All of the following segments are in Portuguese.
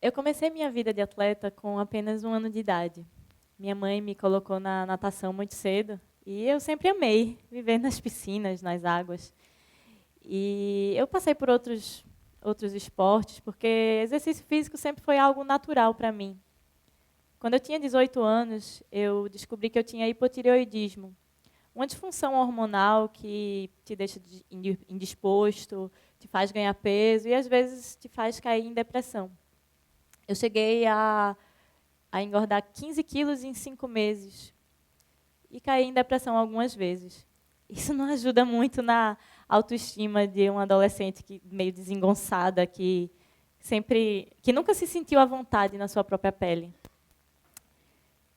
Eu comecei minha vida de atleta com apenas 1 ano de idade. Minha mãe me colocou na natação muito cedo e eu sempre amei viver nas piscinas, nas águas. E eu passei por outros esportes, porque exercício físico sempre foi algo natural para mim. Quando eu tinha 18 anos, eu descobri que eu tinha hipotireoidismo, uma disfunção hormonal que te deixa indisposto, te faz ganhar peso e às vezes te faz cair em depressão. Eu cheguei a engordar 15 quilos em 5 meses e caí em depressão algumas vezes. Isso não ajuda muito na autoestima de uma adolescente meio desengonçada, que nunca se sentiu à vontade na sua própria pele.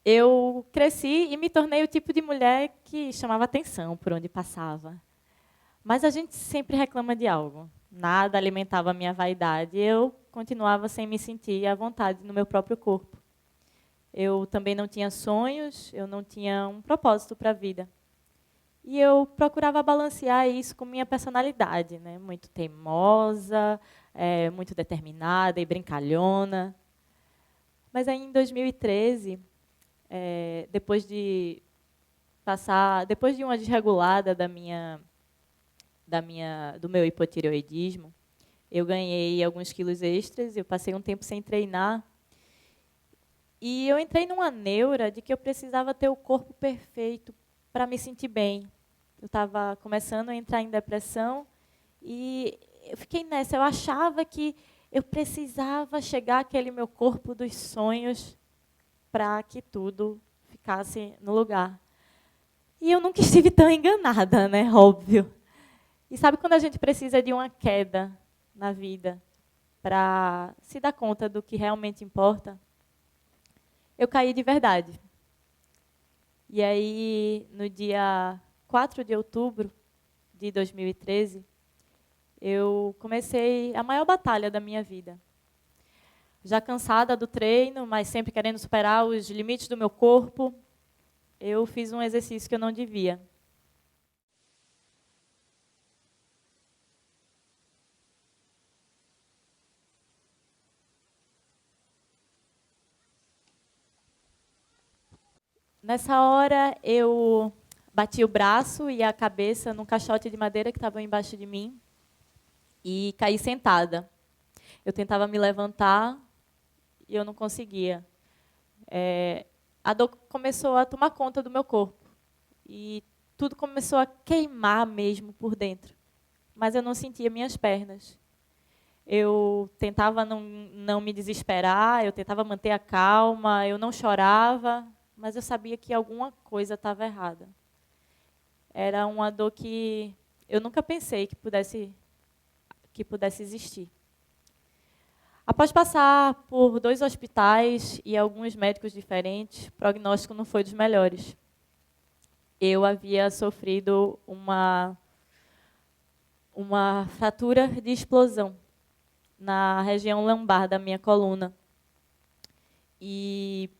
Eu cresci e me tornei o tipo de mulher que chamava atenção por onde passava. Mas a gente sempre reclama de algo. Nada alimentava a minha vaidade. Eu continuava sem me sentir à vontade no meu próprio corpo. Eu também não tinha sonhos, eu não tinha um propósito para a vida. E eu procurava balancear isso com minha personalidade, né? Muito teimosa, muito determinada e brincalhona. Mas aí, em 2013, depois de uma desregulada do meu hipotireoidismo, eu ganhei alguns quilos extras, eu passei um tempo sem treinar. E eu entrei numa neura de que eu precisava ter o corpo perfeito para me sentir bem. Eu estava começando a entrar em depressão e eu fiquei nessa. Eu achava que eu precisava chegar àquele meu corpo dos sonhos para que tudo ficasse no lugar. E eu nunca estive tão enganada, né? Óbvio. E sabe quando a gente precisa de uma queda na vida para se dar conta do que realmente importa? Eu caí de verdade. E aí, no dia 4 de outubro de 2013, eu comecei a maior batalha da minha vida. Já cansada do treino, mas sempre querendo superar os limites do meu corpo, eu fiz um exercício que eu não devia. Nessa hora, eu bati o braço e a cabeça num caixote de madeira que estava embaixo de mim e caí sentada. Eu tentava me levantar e eu não conseguia. A dor começou a tomar conta do meu corpo e tudo começou a queimar mesmo por dentro. Mas eu não sentia minhas pernas. Eu tentava não me desesperar, eu tentava manter a calma, eu não chorava, mas eu sabia que alguma coisa estava errada. Era uma dor que eu nunca pensei que pudesse existir. Após passar por 2 hospitais e alguns médicos diferentes, o prognóstico não foi dos melhores. Eu havia sofrido uma fratura de explosão na região lombar da minha coluna. E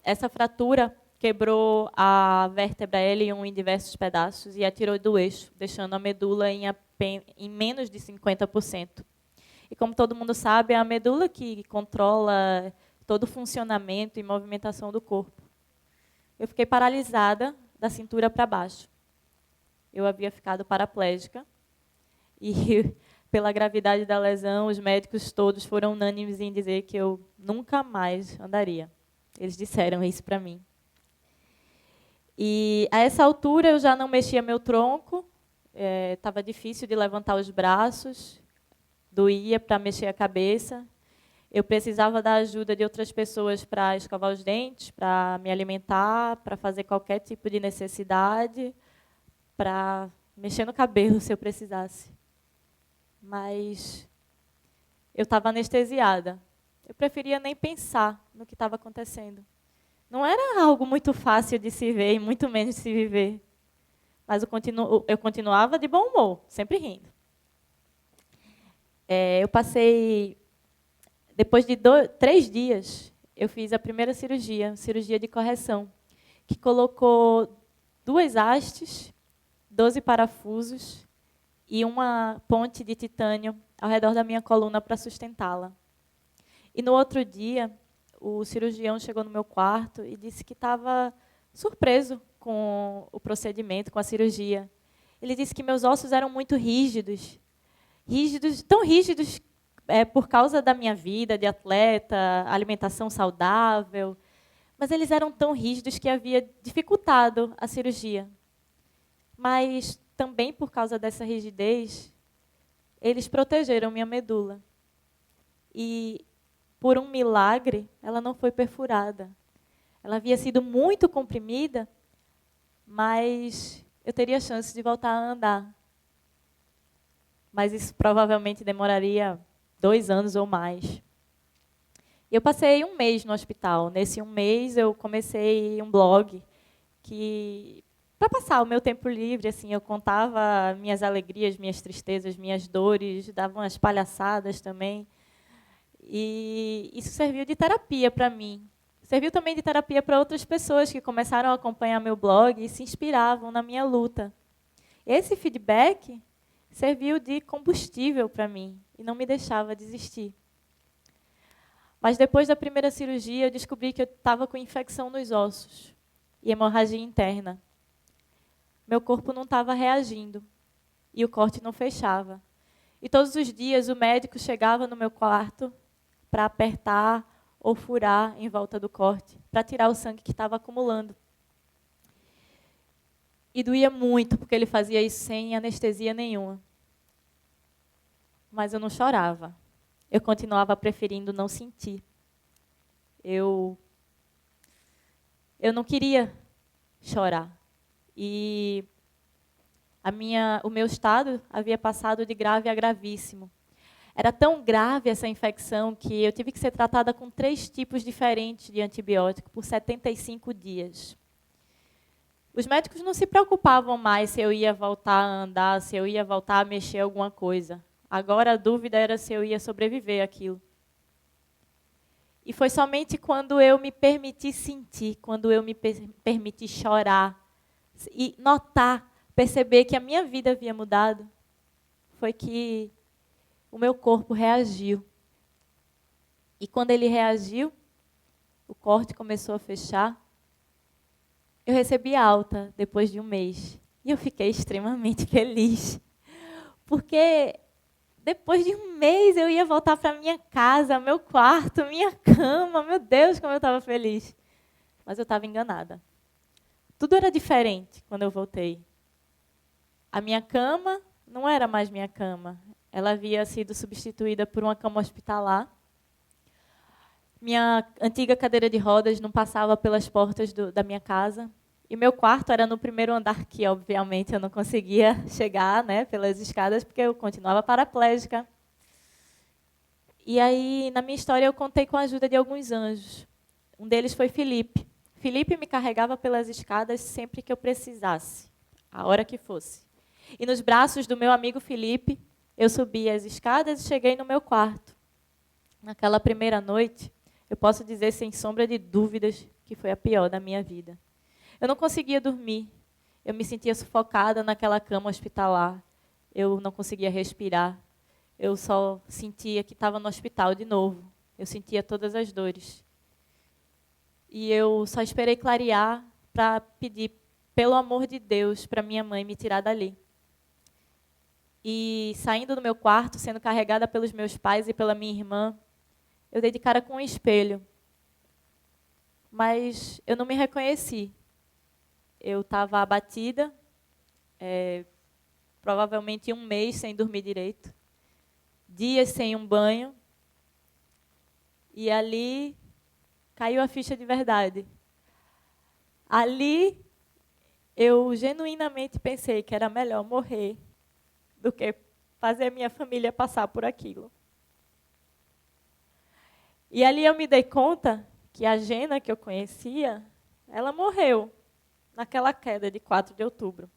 essa fratura quebrou a vértebra L1 em diversos pedaços e a tirou do eixo, deixando a medula em menos de 50%. E como todo mundo sabe, é a medula que controla todo o funcionamento e movimentação do corpo. Eu fiquei paralisada da cintura para baixo. Eu havia ficado paraplégica e, pela gravidade da lesão, os médicos todos foram unânimes em dizer que eu nunca mais andaria. Eles disseram isso para mim. E, a essa altura, eu já não mexia meu tronco, estava difícil de levantar os braços, doía para mexer a cabeça. Eu precisava da ajuda de outras pessoas para escovar os dentes, para me alimentar, para fazer qualquer tipo de necessidade, para mexer no cabelo se eu precisasse. Mas eu estava anestesiada. Eu preferia nem pensar no que estava acontecendo. Não era algo muito fácil de se ver e muito menos de se viver. Mas eu continuava de bom humor, sempre rindo. Eu passei, depois de 3 dias, eu fiz a primeira cirurgia de correção, que colocou 2 hastes, 12 parafusos e uma ponte de titânio ao redor da minha coluna para sustentá-la. E no outro dia, o cirurgião chegou no meu quarto e disse que estava surpreso com o procedimento, com a cirurgia. Ele disse que meus ossos eram muito rígidos, tão rígidos por causa da minha vida de atleta, alimentação saudável, mas eles eram tão rígidos que havia dificultado a cirurgia. Mas também por causa dessa rigidez, eles protegeram minha medula. E, por um milagre, ela não foi perfurada. Ela havia sido muito comprimida, mas eu teria chance de voltar a andar. Mas isso provavelmente demoraria 2 anos ou mais. Eu passei 1 mês no hospital. Nesse 1 mês, eu comecei um blog para passar o meu tempo livre, assim, eu contava minhas alegrias, minhas tristezas, minhas dores, dava umas palhaçadas também. E isso serviu de terapia para mim. Serviu também de terapia para outras pessoas que começaram a acompanhar meu blog e se inspiravam na minha luta. Esse feedback serviu de combustível para mim e não me deixava desistir. Mas depois da primeira cirurgia, eu descobri que eu estava com infecção nos ossos e hemorragia interna. Meu corpo não estava reagindo e o corte não fechava. E todos os dias o médico chegava no meu quarto para apertar ou furar em volta do corte, para tirar o sangue que estava acumulando. E doía muito, porque ele fazia isso sem anestesia nenhuma. Mas eu não chorava. Eu continuava preferindo não sentir. Eu não queria chorar. E o meu estado havia passado de grave a gravíssimo. Era tão grave essa infecção que eu tive que ser tratada com 3 tipos diferentes de antibiótico por 75 dias. Os médicos não se preocupavam mais se eu ia voltar a andar, se eu ia voltar a mexer alguma coisa. Agora a dúvida era se eu ia sobreviver àquilo. E foi somente quando eu me permiti sentir, quando eu me permiti chorar e notar, perceber que a minha vida havia mudado, foi que o meu corpo reagiu. E quando ele reagiu, o corte começou a fechar. Eu recebi alta depois de 1 mês. E eu fiquei extremamente feliz. Porque depois de 1 mês eu ia voltar para minha casa, meu quarto, minha cama. Meu Deus, como eu estava feliz. Mas eu estava enganada. Tudo era diferente quando eu voltei. A minha cama não era mais minha cama. Ela havia sido substituída por uma cama hospitalar. Minha antiga cadeira de rodas não passava pelas portas da minha casa. E meu quarto era no primeiro andar, que obviamente eu não conseguia chegar, né, pelas escadas, porque eu continuava paraplégica. E aí, na minha história, eu contei com a ajuda de alguns anjos. Um deles foi Felipe. Felipe me carregava pelas escadas sempre que eu precisasse, a hora que fosse. E nos braços do meu amigo Felipe, eu subi as escadas e cheguei no meu quarto. Naquela primeira noite, eu posso dizer sem sombra de dúvidas que foi a pior da minha vida. Eu não conseguia dormir. Eu me sentia sufocada naquela cama hospitalar. Eu não conseguia respirar. Eu só sentia que estava no hospital de novo. Eu sentia todas as dores. E eu só esperei clarear para pedir, pelo amor de Deus, para minha mãe me tirar dali. E saindo do meu quarto, sendo carregada pelos meus pais e pela minha irmã, eu dei de cara com um espelho. Mas eu não me reconheci. Eu estava abatida, provavelmente 1 mês sem dormir direito, dias sem um banho, e ali caiu a ficha de verdade. Ali eu genuinamente pensei que era melhor morrer do que fazer a minha família passar por aquilo. E ali eu me dei conta que a Gena que eu conhecia, ela morreu naquela queda de 4 de outubro.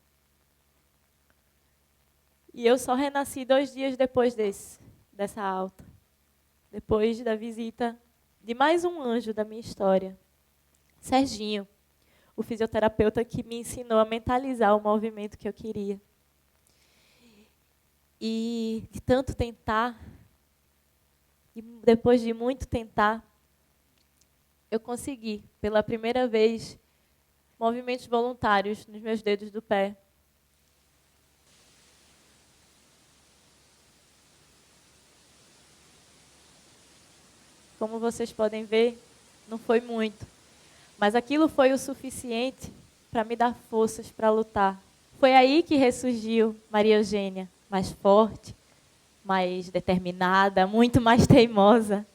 E eu só renasci 2 dias depois dessa alta. Depois da visita de mais um anjo da minha história. Serginho, o fisioterapeuta que me ensinou a mentalizar o movimento que eu queria. E de tanto tentar, E depois de muito tentar, eu consegui, pela primeira vez, movimentos voluntários nos meus dedos do pé. Como vocês podem ver, não foi muito. Mas aquilo foi o suficiente para me dar forças para lutar. Foi aí que ressurgiu Maria Eugênia, mais forte, mais determinada, muito mais teimosa.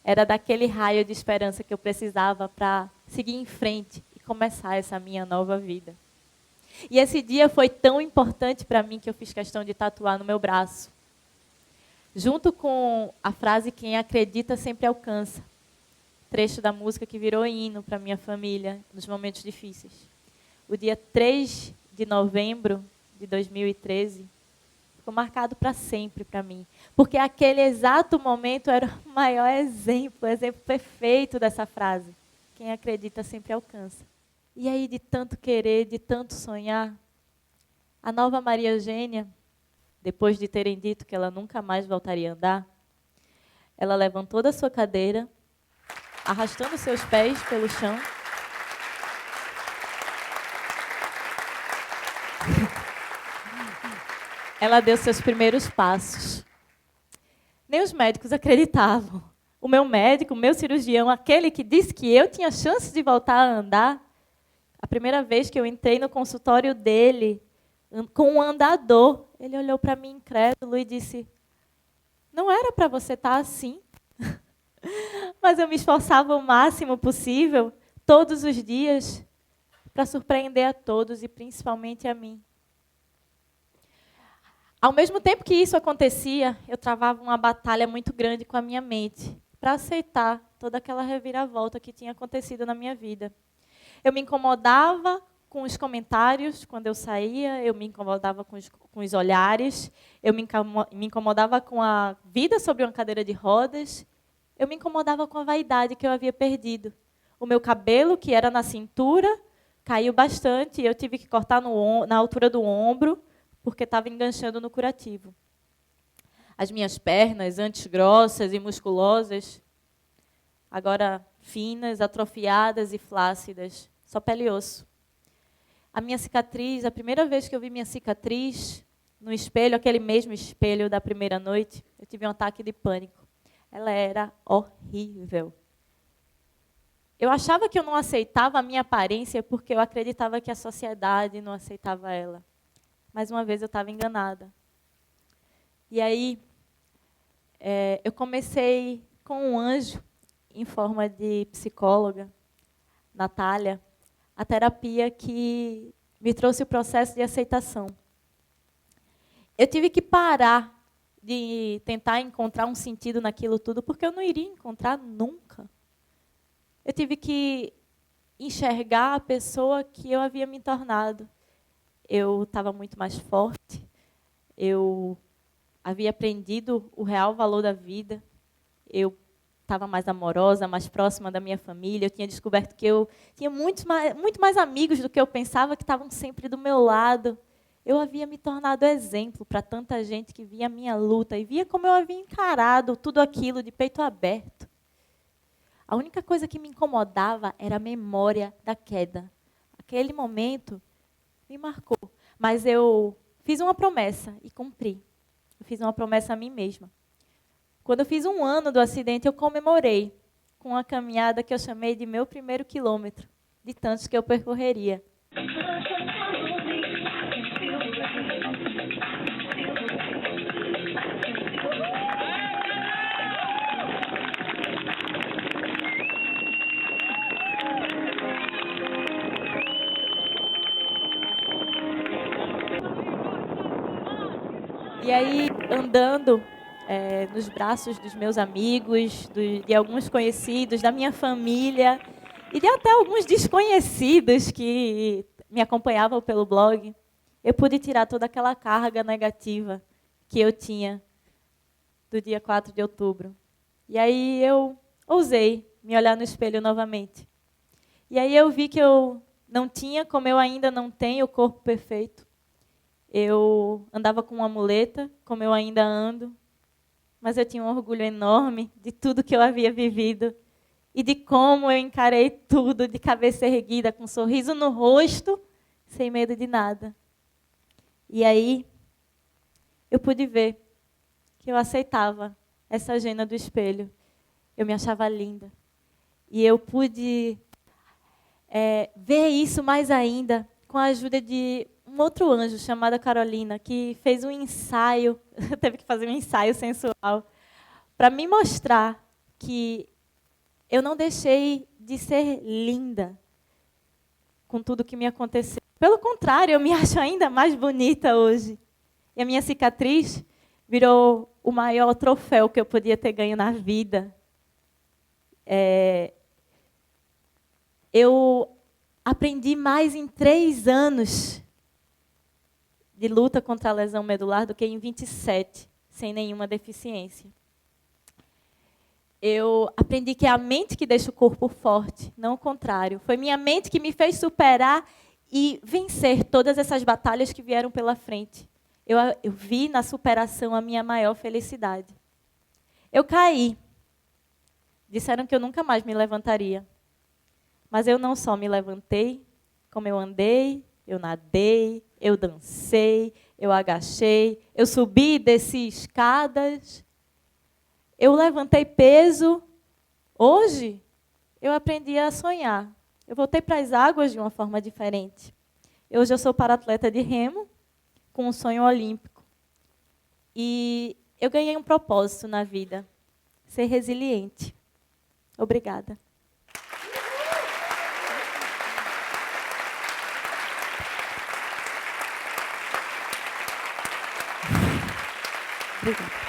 Era daquele raio de esperança que eu precisava para seguir em frente e começar essa minha nova vida. E esse dia foi tão importante para mim que eu fiz questão de tatuar no meu braço. Junto com a frase "quem acredita sempre alcança", trecho da música que virou hino para minha família nos momentos difíceis. O dia 3 de novembro de 2013 ficou marcado para sempre para mim, porque aquele exato momento era o maior exemplo, o exemplo perfeito dessa frase. Quem acredita sempre alcança. E aí, de tanto querer, de tanto sonhar, a nova Maria Eugênia, depois de terem dito que ela nunca mais voltaria a andar, ela levantou da sua cadeira, arrastando seus pés pelo chão, ela deu seus primeiros passos. Nem os médicos acreditavam. O meu médico, o meu cirurgião, aquele que disse que eu tinha chance de voltar a andar, a primeira vez que eu entrei no consultório dele, com um andador, ele olhou para mim incrédulo e disse: "Não era para você estar assim." Mas eu me esforçava o máximo possível, todos os dias, para surpreender a todos e principalmente a mim. Ao mesmo tempo que isso acontecia, eu travava uma batalha muito grande com a minha mente, para aceitar toda aquela reviravolta que tinha acontecido na minha vida. Eu me incomodava com os comentários quando eu saía, eu me incomodava com os olhares, eu me incomodava com a vida sobre uma cadeira de rodas, eu me incomodava com a vaidade que eu havia perdido. O meu cabelo, que era na cintura, caiu bastante e eu tive que cortar na altura do ombro, porque estava enganchando no curativo. As minhas pernas, antes grossas e musculosas, agora finas, atrofiadas e flácidas, só pele e osso. A minha cicatriz, a primeira vez que eu vi minha cicatriz no espelho, aquele mesmo espelho da primeira noite, eu tive um ataque de pânico. Ela era horrível. Eu achava que eu não aceitava a minha aparência porque eu acreditava que a sociedade não aceitava ela. Mais uma vez eu estava enganada. E aí, eu comecei com um anjo, em forma de psicóloga, Natália, a terapia que me trouxe o processo de aceitação. Eu tive que parar de tentar encontrar um sentido naquilo tudo, porque eu não iria encontrar nunca. Eu tive que enxergar a pessoa que eu havia me tornado. Eu estava muito mais forte, eu havia aprendido o real valor da vida, eu estava mais amorosa, mais próxima da minha família, eu tinha descoberto que eu tinha muito mais amigos do que eu pensava que estavam sempre do meu lado. Eu havia me tornado exemplo para tanta gente que via a minha luta e via como eu havia encarado tudo aquilo de peito aberto. A única coisa que me incomodava era a memória da queda. Aquele momento me marcou. Mas eu fiz uma promessa e cumpri. Eu fiz uma promessa a mim mesma. Quando eu fiz 1 ano do acidente, eu comemorei com uma caminhada que eu chamei de meu primeiro quilômetro, de tantos que eu percorreria. E aí, andando nos braços dos meus amigos, de alguns conhecidos, da minha família, e de até alguns desconhecidos que me acompanhavam pelo blog, eu pude tirar toda aquela carga negativa que eu tinha do dia 4 de outubro. E aí eu ousei me olhar no espelho novamente. E aí eu vi que eu não tinha, como eu ainda não tenho, o corpo perfeito. Eu andava com uma muleta, como eu ainda ando. mas eu tinha um orgulho enorme de tudo que eu havia vivido e de como eu encarei tudo de cabeça erguida, com um sorriso no rosto, sem medo de nada. E aí, eu pude ver que eu aceitava essa Gena do espelho. Eu me achava linda. E eu pude ver isso mais ainda com a ajuda de um outro anjo chamado Carolina, que fez um ensaio, teve que fazer um ensaio sensual, para me mostrar que eu não deixei de ser linda com tudo que me aconteceu. Pelo contrário, eu me acho ainda mais bonita hoje. E a minha cicatriz virou o maior troféu que eu podia ter ganho na vida. Eu aprendi mais em 3 anos de luta contra a lesão medular do que em 27, sem nenhuma deficiência. Eu aprendi que é a mente que deixa o corpo forte, não o contrário. Foi minha mente que me fez superar e vencer todas essas batalhas que vieram pela frente. Eu vi na superação a minha maior felicidade. Eu caí. Disseram que eu nunca mais me levantaria. Mas eu não só me levantei, como eu andei, eu nadei, eu dancei, eu agachei, eu subi e desci escadas, eu levantei peso. Hoje, eu aprendi a sonhar. Eu voltei para as águas de uma forma diferente. Hoje eu sou paratleta de remo, com um sonho olímpico. E eu ganhei um propósito na vida, ser resiliente. Obrigada. Obrigada.